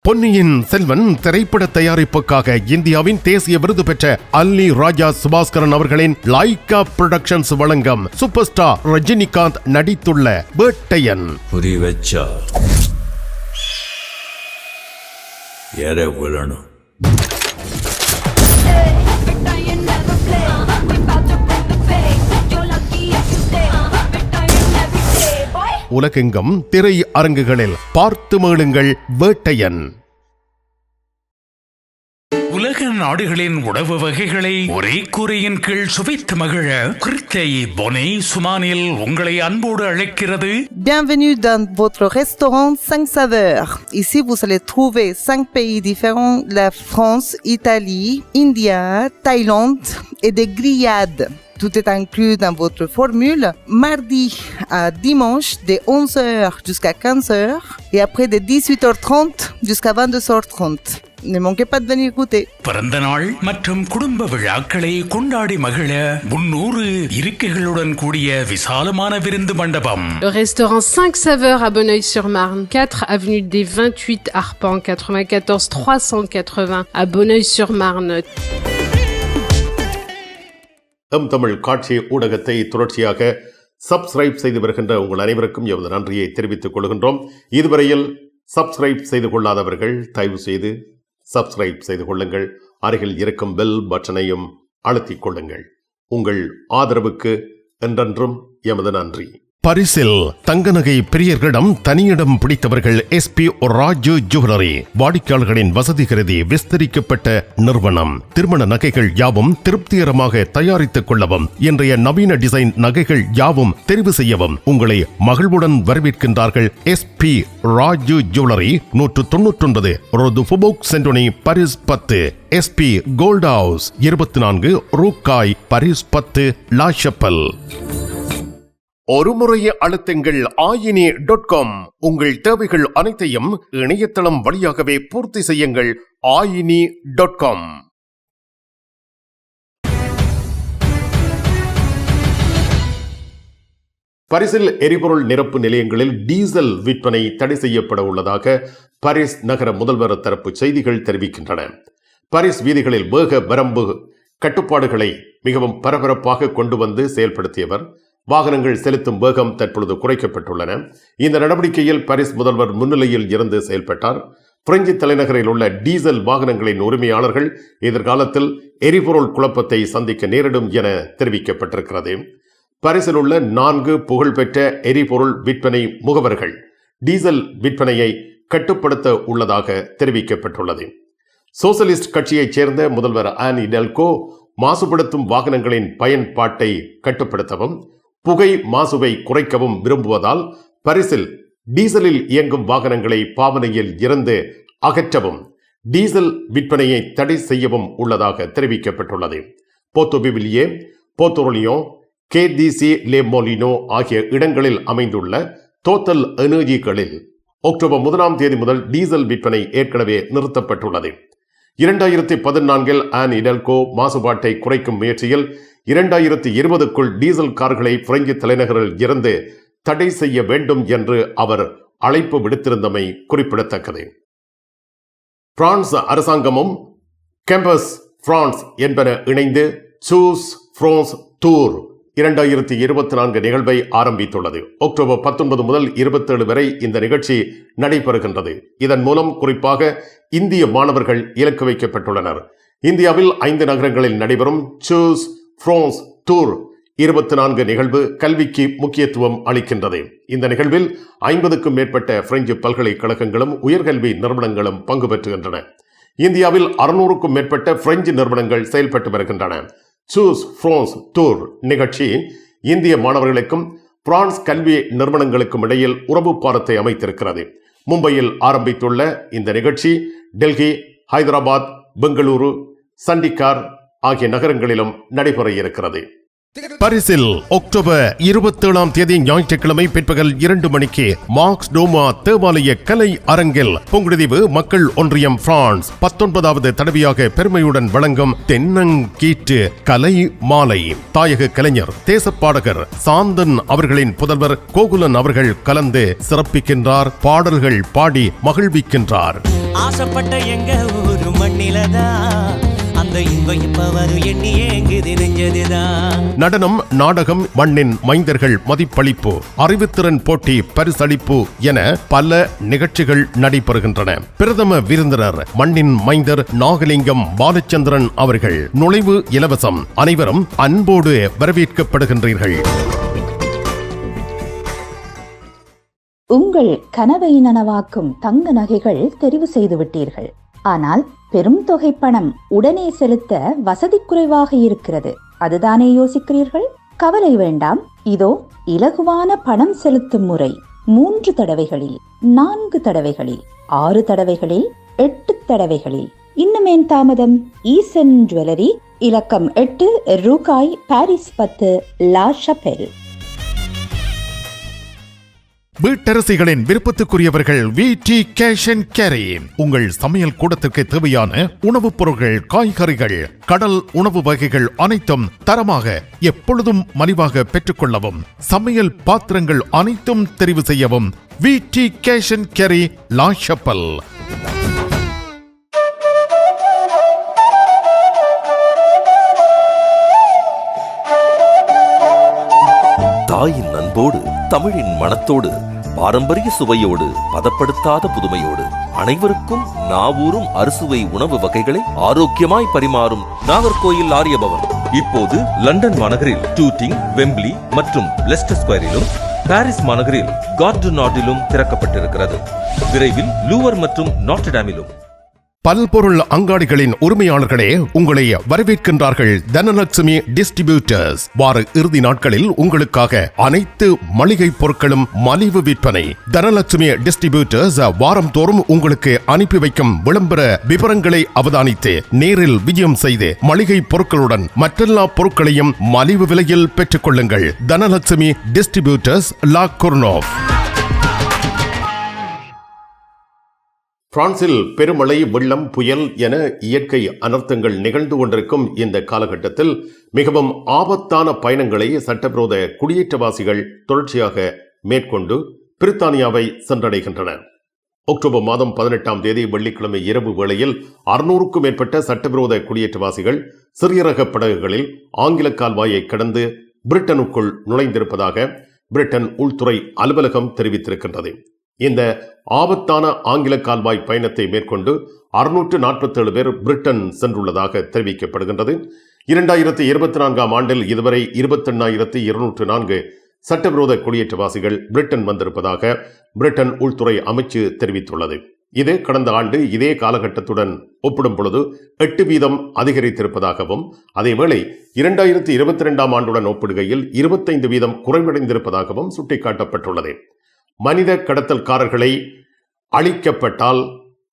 பொன்னியின் செல்வன் திரைப்பட தயாரிப்புக்காக இந்தியாவின் தேசிய விருது பெற்ற அல்லி ராஜா சுபாஸ்கரன் அவர்களின் லைகா புரொடக்ஷன்ஸ் வழங்கும் சூப்பர் ஸ்டார் ரஜினிகாந்த் நடித்துள்ள வேட்டையன். புரி வச்சா யார விழணும். உலகெங்கும் திரை அரங்குகளில் பார்த்து மேளுங்கள் வேட்டையன். உலக நாடுகளின் உணவு வகைகளை ஒரே கூரையின் கீழ் சுவைத்து மகிழ கிருத்தை பொனே சுமானில் உங்களை அன்போடு அழைக்கிறது. Bienvenue dans votre restaurant 5 saveurs. Ici, vous allez trouver 5 pays différents, la France, Italie, India, Thaïlande et des grillades. Tout est inclus dans votre formule. Mardi à dimanche, de 11h jusqu'à 15h et après de 18h30 jusqu'à 22h30. Ne manquez pas de venir goûter. பிறந்த நாள் மற்றும் குடும்ப விழாக்களை கொண்டாடி மகிழ 300 இருக்கைகளுடன் கூடிய விசாலமான விருந்து மண்டபம். Le restaurant 5 saveurs à Bonneuil-sur-Marne, 4 avenue des 28 Arpents, 94 380 à Bonneuil-sur-Marne. Tamil காட்சி ஊடகத்தை தொடர்ச்சியாக சப்ஸ்கிரைப் செய்து வருகின்ற உங்கள் அனைவருக்கும் எமது நன்றியை தெரிவித்துக் கொள்கின்றோம். இதுவரையில் சப்ஸ்கிரைப் செய்து கொள்ளாதவர்கள் தயவு செய்து சப்ஸ்கிரைப் செய்து கொள்ளுங்கள். அருகில் இருக்கும் பெல் பட்டனையும் அழுத்திக் கொள்ளுங்கள். உங்கள் ஆதரவுக்கு என்றென்றும் எமது நன்றி. பரிசில் தங்க நகை பிரியர்களிடம் தனியிடம் பிடித்தவர்கள் SP ராஜு ஜுவல்லரி. வாடிக்கையாளர்களின் வசதி கருதி விஸ்தரிக்கப்பட்ட நிறுவனம். திருமண நகைகள் யாவும் திருப்திகரமாக தயாரித்துக் கொள்ளவும், இன்றைய நவீன டிசைன் நகைகள் யாவும் தெரிவு செய்யவும் உங்களை மகிழ்வுடன் வரவேற்கின்றார்கள். SP Raju jewellery, 199 rue du Faubourg Saint-Denis, Paris 10. SP gold house, 24 ரூகாய், பாரிஸ் 10, லா ஷப்பல். ஒரு முறைய அழுத்துங்கள் ayini.com. உங்கள் தேவைகள் அனைத்தையும் இணையதளம் வழியாகவே பூர்த்தி செய்யுங்கள். ayini.com. பாரிஸில் எரிபொருள் நிரப்பு நிலையங்களில் டீசல் விற்பனை தடை செய்யப்பட உள்ளதாக பாரிஸ் நகர முதல்வர் தரப்பு செய்திகள் தெரிவிக்கின்றன. பாரிஸ் வீதிகளில் வேக வரம்பு கட்டுப்பாடுகளை மிகவும் பரபரப்பாக கொண்டு வந்து செயல்படுத்தியவர். வாகனங்கள் செலுத்தும் வேகம் தற்பொழுது குறைக்கப்பட்டுள்ளன. இந்த நடவடிக்கையில் பாரிஸ் முதல்வர் முன்னிலையில் இருந்து செயல்பட்டார். பிரெஞ்சு தலைநகரில் உள்ள டீசல் வாகனங்களின் உரிமையாளர்கள் எதிர்காலத்தில் எரிபொருள் குழப்பத்தை சந்திக்க நேரிடும் என தெரிவிக்கப்பட்டிருக்கிறது. பாரிஸில் உள்ள 4 புகழ்பெற்ற எரிபொருள் விற்பனை முகவர்கள் டீசல் விற்பனையை கட்டுப்படுத்த உள்ளதாக தெரிவிக்கப்பட்டுள்ளது. சோசலிஸ்ட் கட்சியைச் சேர்ந்த முதல்வர் ஆன் இடல்கோ மாசுபடுத்தும் வாகனங்களின் பயன்பாட்டை கட்டுப்படுத்தவும் புகை மாசுவை குறைக்கவும் விரும்புவதால் பாரிஸில் டீசலில் இயங்கும் வாகனங்களை பாவனையில் இருந்து அகற்றவும் டீசல் விற்பனையை தடை செய்யவும் உள்ளதாக தெரிவிக்கப்பட்டுள்ளது. போர்ட்டோபிவில்லியே, போர்ட்டோலியோ, கேடிசி லே மோலினோ ஆகிய இடங்களில் அமைந்துள்ள டோட்டல் எனர்ஜிகளில் அக்டோபர் 1 முதல் டீசல் விற்பனை ஏற்கனவே நிறுத்தப்பட்டுள்ளது. 2014 ஆன் இடல்கோ மாசுபாட்டை குறைக்கும் முயற்சியில் 2020க்குள் டீசல் கார்களை பிரெஞ்சு தலைநகரில் இருந்து தடை செய்ய வேண்டும் என்று அவர் அழைப்பு விடுத்திருந்தமை குறிப்பிடத்தக்கது. பிரான்ஸ் அரசாங்கமும் கேம்பஸ் பிரான்ஸ் என்பன இணைந்து சூஸ் பிரான்ஸ் டூர் 2024 நிகழ்வை ஆரம்பித்துள்ளது. அக்டோபர் 19 முதல் 27 வரை இந்த நிகழ்ச்சி நடைபெறுகின்றது. இதன் மூலம் குறிப்பாக இந்திய மாணவர்கள் இலக்கு வைக்கப்பட்டுள்ளனர். இந்தியாவில் 5 நகரங்களில் நடைபெறும் சூஸ் பிரான்ஸ் டூர் 24 நிகழ்வு கல்விக்கு முக்கியத்துவம் அளிக்கின்றது. இந்த நிகழ்வில் 50க்கும் மேற்பட்ட பிரெஞ்சு பல்கலைக்கழகங்களும் உயர்கல்வி நிறுவனங்களும் பங்கு பெற்றுகின்றன. இந்தியாவில் 600க்கும் மேற்பட்ட பிரெஞ்சு நிறுவனங்கள் செயல்பட்டு வருகின்றன. சூஸ் பிரான்ஸ் டூர் நிகழ்ச்சி இந்திய மாணவர்களுக்கும் பிரான்ஸ் கல்வி நிறுவனங்களுக்கும் இடையில் உறவு பாலத்தை அமைத்திருக்கிறது. மும்பையில் ஆரம்பித்துள்ள இந்த நிகழ்ச்சி டெல்லி, ஹைதராபாத், பெங்களூரு, சண்டிகார் ஆகிய நகரங்களிலும் நடைபெற இருக்கிறது. பாரிஸில் அக்டோபர் 27ஆம் தேதி ஞாயிற்றுக்கிழமை பிற்பகல் 2 மணிக்கு மார்க்ஸ் டோமா தேவாலய கலை அரங்கில் புங்குடுதீவு மக்கள் ஒன்றியம் பிரான்ஸ் 19வது தடவையாக பெருமையுடன் வழங்கும் தென்னங்கீற்று கலை மாலை. தாயக கலைஞர் தேசப்பாடகர் சாந்தன் அவர்களின் புதல்வர் கோகுலன் அவர்கள் கலந்து சிறப்பிக்கின்றார். பாடல்கள் பாடி மகிழ்விக்கின்றார். ஆசைப்பட்ட எங்க ஊரு மண்ணிலதான் அந்த இன்பம் இப்ப வரும் எண்ணி ஏங்குது நெஞ்சதுதான். நடனம், நாடகம், மண்ணின் மைந்தர்கள் மதிப்பளிப்பு, அறிவுத்திறன் போட்டி, பரிசளிப்பு என பல நிகழ்ச்சிகள் நடைபெறுகின்றன. பிரதம விருந்தினர் மண்ணின் மைந்தர் நாகலிங்கம் பாலச்சந்திரன் அவர்கள். நுழைவு இலவசம். அனைவரும் அன்போடு வரவேற்கப்படுகின்றீர்கள். உங்கள் கனவை நனவாக்கும் தங்க நகைகள் தெரிவு செய்து விட்டீர்கள். ஆனால் பெரும் தொகை பணம் உடனே செலுத்த வசதி குறைவாக இருக்கிறது. அதுதானே யோசிக்கிறீர்கள்? கவலை வேண்டாம். இதோ இலகுவான பணம் செலுத்தும் முறை. 3 தடவைகளில், 4 தடவைகளில், 6 தடவைகளில், 8 தடவைகளில். இன்னுமேன் தாமதம்? ஈசன் ஜுவல்லரி, இலக்கம் 8, ரூகாய், பாரிஸ் 10, லா ஷபெல். வீட்டரசிகளின் விருப்பத்துக்குரியவர்கள் VT கேஷ் அண்ட் கேரி. உங்கள் சமையல் கூடத்திற்கு தேவையான உணவுப் பொருட்கள், காய்கறிகள், கடல் உணவு வகைகள் அனைத்தும் தரமாக எப்பொழுதும் மலிவாக பெற்றுக்கொள்ளவும். சமையல் பாத்திரங்கள் அனைத்தும் தெரிவு செய்யவும். VT cash and carry, law Chapelle. தாயின் அன்போடு, தமிழின் மனத்தோடு, பாரம்பரிய சுவையோடு, பதப்படுத்தாத புதுமையோடு அனைவருக்கும் நாவூரும் அறுசுவை உணவு வகைகளை ஆரோக்கியமாய் பரிமாறும் நாகர்கோயில் ஆரியபவன் இப்போது லண்டன் மாநகரில் டூட்டிங், வெம்பிளி மற்றும் லெஸ்டர் ஸ்கொயரிலும், பாரிஸ் மாநகரில் கார்டு நாட்டிலும் திறக்கப்பட்டிருக்கிறது. விரைவில் லூவர் மற்றும் நாட்டர்டாமிலும். பல்பொருள் அங்காடிகளின் உரிமையாளர்களே, உங்களை வரவேற்கின்றார்கள் தனலட்சுமி டிஸ்ட்ரிபியூட்டர்ஸ். வார இறுதி நாட்களில் உங்களுக்காக அனைத்து மளிகை பொருட்களும் மலிவு விற்பனை. தனலட்சுமி டிஸ்ட்ரிபியூட்டர்ஸ் வாரம் தோறும் உங்களுக்கு அனுப்பி வைக்கும் விளம்பர விவரங்களை அவதானித்து நேரில் விஜயம் செய்து மளிகை பொருட்களுடன் மற்றெல்லா பொருட்களையும் மலிவு விலையில் பெற்றுக் கொள்ளுங்கள். தனலட்சுமி டிஸ்ட்ரிபியூட்டர்ஸ், லா கோர்னோஃப். பிரான்சில் பெருமழை, வெள்ளம், புயல் என இயற்கை அனர்த்தங்கள் நிகழ்ந்து கொண்டிருக்கும் இந்த காலகட்டத்தில் மிகவும் ஆபத்தான பயணங்களை சட்டவிரோத குடியேற்றவாசிகள் தொடர்ச்சியாக மேற்கொண்டு பிரித்தானியாவை சென்றடைகின்றனர். அக்டோபர் மாதம் 18ஆம் தேதி வெள்ளிக்கிழமை இரவு வேளையில் 600க்கும் மேற்பட்ட சட்டவிரோத குடியேற்றவாசிகள் சிறிய ரக படகுகளில் ஆங்கில கால்வாயை கடந்து பிரிட்டனுக்குள் நுழைந்திருப்பதாக பிரிட்டன் உள்துறை அலுவலகம் தெரிவித்திருக்கின்றது. இந்த ஆபத்தான ஆங்கில கால்வாய் பயணத்தை மேற்கொண்டு 647 பேர் பிரிட்டன் சென்றுள்ளதாக தெரிவிக்கப்படுகின்றது. 2024ஆம் ஆண்டில் இதுவரை 28,204 சட்டவிரோத குடியேற்றவாசிகள் பிரிட்டன் வந்திருப்பதாக பிரிட்டன் உள்துறை அமைச்சு தெரிவித்துள்ளது. இது கடந்த ஆண்டு இதே காலகட்டத்துடன் ஒப்பிடும் பொழுது 8% அதிகரித்திருப்பதாகவும், அதேவேளை 2022ஆம் ஆண்டுடன் ஒப்பிடுகையில் 25% குறைவடைந்திருப்பதாகவும் சுட்டிக்காட்டப்பட்டுள்ளது. மனித கடத்தல்காரர்களை அழிக்கப்பட்டால்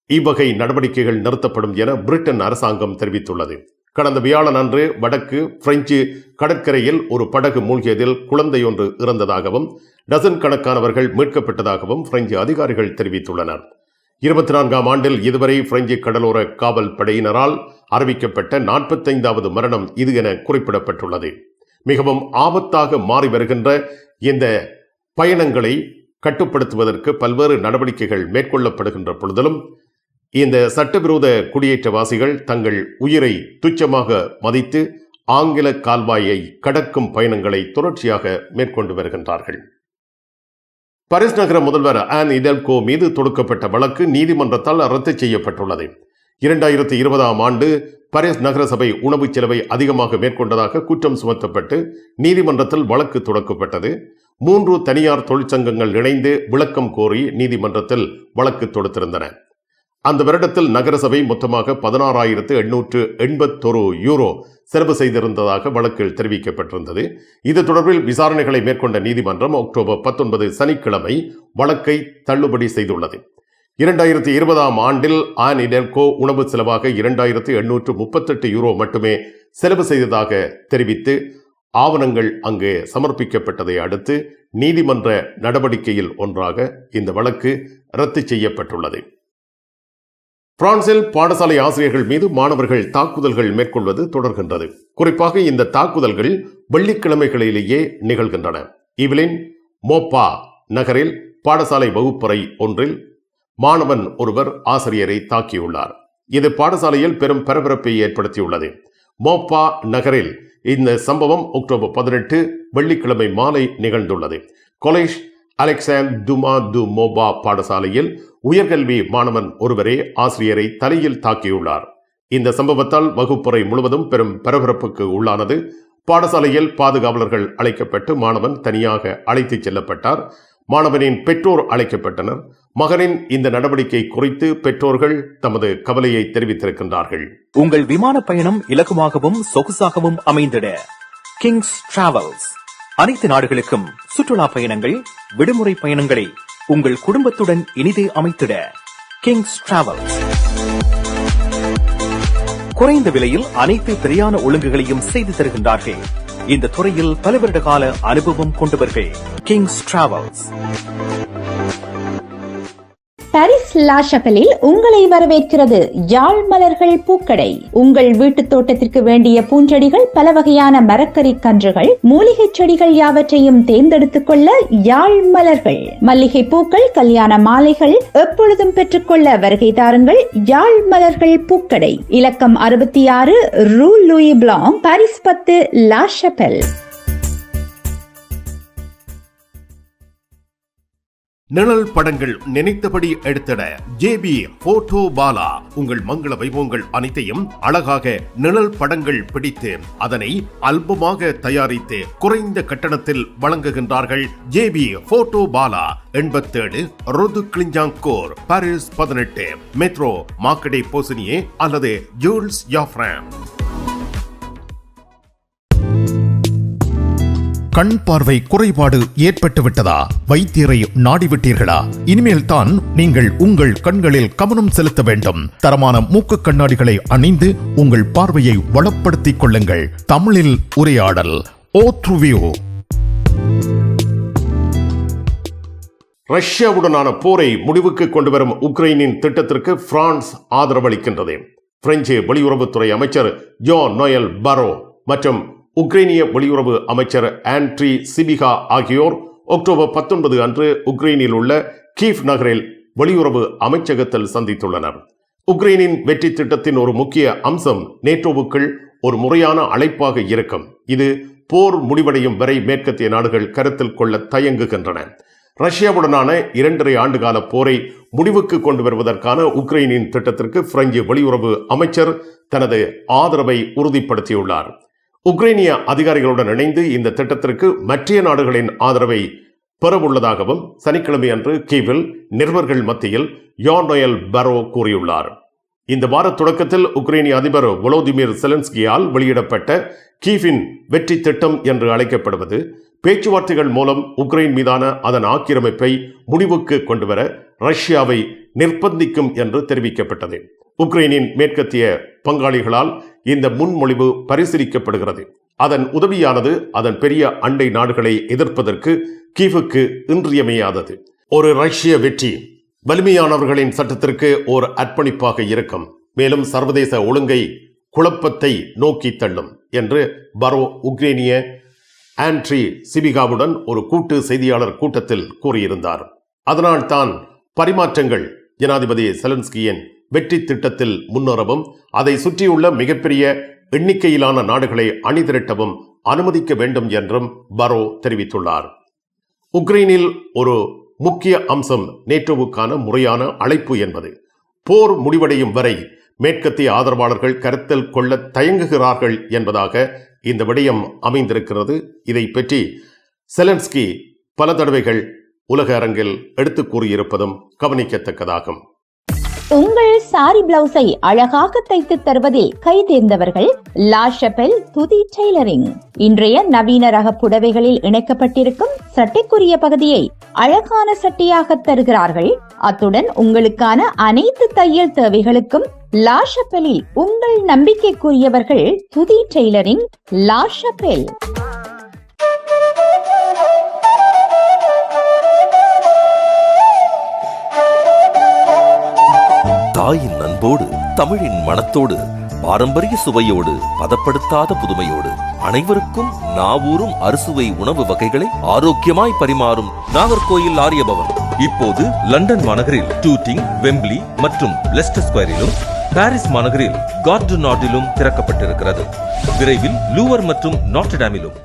இவ்வகை நடவடிக்கைகள் நிறுத்தப்படும் என பிரிட்டன் அரசாங்கம் தெரிவித்துள்ளது. கடந்த வியாழன் அன்று வடக்கு பிரெஞ்சு கடற்கரையில் ஒரு படகு மூழ்கியதில் குழந்தையொன்று இறந்ததாகவும் டசன் கணக்கானவர்கள் மீட்கப்பட்டதாகவும் பிரெஞ்சு அதிகாரிகள் தெரிவித்துள்ளனர். 24ஆம் ஆண்டில் இதுவரை பிரெஞ்சு கடலோர காவல் படையினரால் அறிவிக்கப்பட்ட 45வது மரணம் இது என குறிப்பிடப்பட்டுள்ளது. மிகவும் ஆபத்தாக மாறி வருகின்ற இந்த பயணங்களை கட்டுப்படுத்துவதற்கு பல்வேறு நடவடிக்கைகள் மேற்கொள்ளப்படுகின்ற பொழுதிலும் இந்த சட்டவிரோத குடியேற்றவாசிகள் தங்கள் உயிரை துச்சமாக மதித்து ஆங்கில கால்வாயை கடக்கும் பயணங்களை தொடர்ச்சியாக மேற்கொண்டு வருகின்றார்கள். பாரிஸ் நகர முதல்வர் ஆன் இடல்கோ மீது தொடுக்கப்பட்ட வழக்கு நீதிமன்றத்தால் ரத்து செய்யப்பட்டுள்ளது. 2020ஆம் ஆண்டு பாரிஸ் நகரசபை உணவு செலவை அதிகமாக மேற்கொண்டதாக குற்றம் சுமத்தப்பட்டு நீதிமன்றத்தில் வழக்கு தொடக்கப்பட்டது. 3 தனியார் தொழிற்சங்கங்கள் இணைந்து விளக்கம் கோரி நீதிமன்றத்தில் வழக்கு தொடுத்திருந்தன. அந்த வருடத்தில் நகரசபை மொத்தமாக 16,881 யூரோ செலவு செய்திருந்ததாக வழக்கில் தெரிவிக்கப்பட்டிருந்தது. இது தொடர்பில் விசாரணைகளை மேற்கொண்ட நீதிமன்றம் அக்டோபர் 19 சனிக்கிழமை வழக்கை தள்ளுபடி செய்துள்ளது. 2020ஆம் ஆண்டில் ஆன் இடல்கோ உணவு செலவாக 2,838 யூரோ மட்டுமே செலவு செய்ததாக தெரிவித்து ஆவணங்கள் அங்கு சமர்ப்பிக்கப்பட்டதை அடுத்து நீதிமன்ற நடவடிக்கையில் ஒன்றாக இந்த வழக்கு ரத்து செய்யப்பட்டுள்ளது. பிரான்சில் பாடசாலை ஆசிரியர்கள் மீது மாணவர்கள் தாக்குதல்கள் மேற்கொள்வது தொடர்கின்றது. குறிப்பாக இந்த தாக்குதல்கள் வெள்ளிக்கிழமைகளிலேயே நிகழ்கின்றன. இவ்லின் மோப்பா நகரில் பாடசாலை வகுப்பறை ஒன்றில் மாணவன் ஒருவர் ஆசிரியரை தாக்கியுள்ளார். இது பாடசாலையில் பெரும் பரபரப்பை ஏற்படுத்தியுள்ளது. மோப்பா நகரில் இந்த சம்பவம் அக்டோபர் 18 வெள்ளிக்கிழமை மாலை நிகழ்ந்துள்ளது. கொலேஜ் அலெக்சாண்ட் துமா து மோபா பாடசாலையில் உயர்கல்வி மாணவன் ஒருவரே ஆசிரியரை தலையில் தாக்கியுள்ளார். இந்த சம்பவத்தால் வகுப்பறை முழுவதும் பெரும் பரபரப்புக்கு உள்ளானது. பாடசாலையில் பாதுகாவலர்கள் அழைக்கப்பட்டு மாணவன் தனியாக அழைத்துச் செல்லப்பட்டார். மாணவனின் பெற்றோர் அழைக்கப்பட்டனர். மகனின் இந்த நடவடிக்கை குறித்து பெற்றோர்கள் தமது கவலையை தெரிவித்திருக்கின்றார்கள். உங்கள் விமான பயணம் இலகுவாகவும் சொகுசாகவும் அமைந்திட கிங்ஸ் டிராவல்ஸ் அனைத்து நாடுகளுக்கும் சுற்றுலா பயணங்கள், விடுமுறை பயணங்களை உங்கள் குடும்பத்துடன் இனிதே அமைத்திட கிங்ஸ் டிராவல்ஸ் குறைந்த விலையில் அனைத்து பிரியாண ஒழுங்குகளையும் செய்து தருகின்றார்கள். இந்த துறையில் பல வருட கால அனுபவம் கொண்டவர்கள் கிங்ஸ் டிராவல்ஸ். பாரிஸ் லா ஷபலில் உங்களை வரவேற்கிறது யாழ் மலர்கள் பூக்கடை. உங்கள் வீட்டு தோட்டத்திற்கு வேண்டிய பூஞ்செடிகள், பல வகையான மரக்கறி கன்றுகள், மூலிகை செடிகள் யாவற்றையும் தேர்ந்தெடுத்துக் கொள்ள யாழ் மலர்கள். மல்லிகை பூக்கள், கல்யாண மாலைகள் எப்பொழுதும் பெற்றுக்கொள்ள வருகை தாருங்கள் யாழ் மலர்கள் பூக்கடை. இலக்கம் 66 ரூ லூயி பிளாங், பாரிஸ் 10, லா ஷபல். நிழல் படங்கள் நினைத்தபடி எடுத்திட ஜேபி போட்டோ பாலா. உங்கள் மங்கள வைபவங்கள் அனைத்தையும் அழகாக நிழல் படங்கள் பிடித்து அதனை ஆல்பமாக தயாரித்து குறைந்த கட்டணத்தில் வழங்குகின்றார்கள். JP photo Bala 87 rue du Clignancourt, Paris 18, metro Marcadet Poissonniers அல்லது ஜூல்ஸ் யாஃப்ரான். கண் பார்வை குறைபாடு ஏற்பட்டுவிட்டதா? வைத்தியரை நாடிவிட்டீர்களா? இனிமேல் தான் நீங்கள் உங்கள் கண்களில் கவனம் செலுத்த வேண்டும். தரமான மூக்கு கண்ணாடிகளை அணிந்து உங்கள் பார்வையை வளப்படுத்திக் கொள்ளுங்கள். தமிழில் உரையாடல் ஓத்ருவியூ. ரஷ்யாவுடனான போரை முடிவுக்கு கொண்டுவரும் உக்ரைனின் திட்டத்திற்கு பிரான்ஸ் ஆதரவளிக்கின்றது. பிரெஞ்சு வெளியுறவுத்துறை அமைச்சர் ஜான் நோயல் பரோ மற்றும் உக்ரைனிய வெளியுறவு அமைச்சர் ஆண்ட்ரி சிபிகா ஆகியோர் அக்டோபர் 19 அன்று உக்ரைனில் உள்ள கீவ் நகரில் வெளியுறவு அமைச்சகத்தில் சந்தித்துள்ளனர். உக்ரைனின் வெற்றி திட்டத்தின் ஒரு முக்கிய அம்சம் நேட்டோவுக்குள் ஒரு முறையான அழைப்பாக இருக்கும். இது போர் முடிவடையும் வரை மேற்கத்திய நாடுகள் கருத்தில் கொள்ள தயங்குகின்றன. ரஷ்யாவுடனான 2.5 ஆண்டுகால போரை முடிவுக்கு கொண்டு வருவதற்கான உக்ரைனின் திட்டத்திற்கு பிரெஞ்சு வெளியுறவு அமைச்சர் தனது ஆதரவை உறுதிப்படுத்தியுள்ளார். உக்ரைனிய அதிகாரிகளுடன் இணைந்து இந்த திட்டத்திற்கு மற்ற நாடுகளின் ஆதரவை பெறவுள்ளதாகவும் சனிக்கிழமை அன்று கீவில் நிருபர்கள் மத்தியில் ஜான் நோயல் பரோ கூறியுள்ளார். இந்த வார தொடக்கத்தில் உக்ரைனிய அதிபர் வோலோதிமிர் செலன்ஸ்கியால் வெளியிடப்பட்ட கீவின் வெற்றி திட்டம் என்று அழைக்கப்படுவது பேச்சுவார்த்தைகள் மூலம் உக்ரைன் மீதான அதன் ஆக்கிரமிப்பை முடிவுக்கு கொண்டுவர ரஷ்யாவை நிர்பந்திக்கும் என்று தெரிவிக்கப்பட்டது. உக்ரைனின் மேற்கத்திய பங்காளிகளால் இந்த முன்மொழிவு பரிசீலிக்கப்படுகிறது. அதன் உதவியானது அதன் பெரிய அண்டை நாடுகளை எதிர்ப்பதற்கு கீவுக்கு இன்றியமையாதது. ஒரு ரஷ்ய வெற்றி வலிமையானவர்களின் சட்டத்திற்கு ஓர் அர்ப்பணிப்பாக இருக்கும், மேலும் சர்வதேச ஒழுங்கை குழப்பத்தை நோக்கி தள்ளும் என்று பரோ உக்ரைனிய ஆண்ட்ரி சிபிகாவுடன் ஒரு கூட்டு செய்தியாளர் கூட்டத்தில் கூறியிருந்தார். அதனால் தான் பரிமாற்றங்கள் ஜனாதிபதி செலன்ஸ்கியின் வெற்றி திட்டத்தில் முன்னேறவும் அதை சுற்றியுள்ள மிகப்பெரிய எண்ணிக்கையிலான நாடுகளை அணிதிரட்டவும் அனுமதிக்க வேண்டும் என்றும் பரோ தெரிவித்துள்ளார். உக்ரைனில் ஒரு முக்கிய அம்சம் நேட்டோவுக்கான முறையான அழைப்பு என்பது. போர் முடிவடையும் வரை மேற்கத்திய ஆதரவாளர்கள் கருத்தில் கொள்ள தயங்குகிறார்கள் என்பதாக இந்த விடயம் அமைந்திருக்கிறது. இதை பற்றி செலன்ஸ்கி பல தடவைகள் உலக அரங்கில் எடுத்து கூறியிருப்பதும் கவனிக்கத்தக்கதாகும். உங்கள் சாரி பிளவுஸை அழகாக தைத்து தருவதில் கை தேர்ந்தவர்கள் லா ஷபல் துதி டெய்லரிங். இன்றைய நவீன ரக புடவைகளில் இணைக்கப்பட்டிருக்கும் சட்டைக்குரிய பகுதியை அழகான சட்டையாக தருகிறார்கள். அத்துடன் உங்களுக்கான அனைத்து தையல் தேவைகளுக்கும் லா ஷபலில் உங்கள் நம்பிக்கைக்குரியவர்கள் துதி டெய்லரிங், லா ஷபல். தாயின் அன்போடு தமிழின் மணத்தோடு பாரம்பரிய சுவையோடு பதப்படுத்தாத புதுமையோடு அனைவருக்கும் நாவூரும் அறுசுவை உணவு வகைகளை ஆரோக்கியமாய் பரிமாறும் நாகர்கோயில் ஆரியபவன் இப்போது லண்டன் மாநகரில் டூட்டிங், வெம்பிளி மற்றும் லெஸ்டர் ஸ்கொயரிலும், பாரிஸ் மாநகரில் கார்டு நாட்டிலும் திறக்கப்பட்டிருக்கிறது. விரைவில் லூவர் மற்றும் நாட்டர்டாமிலும்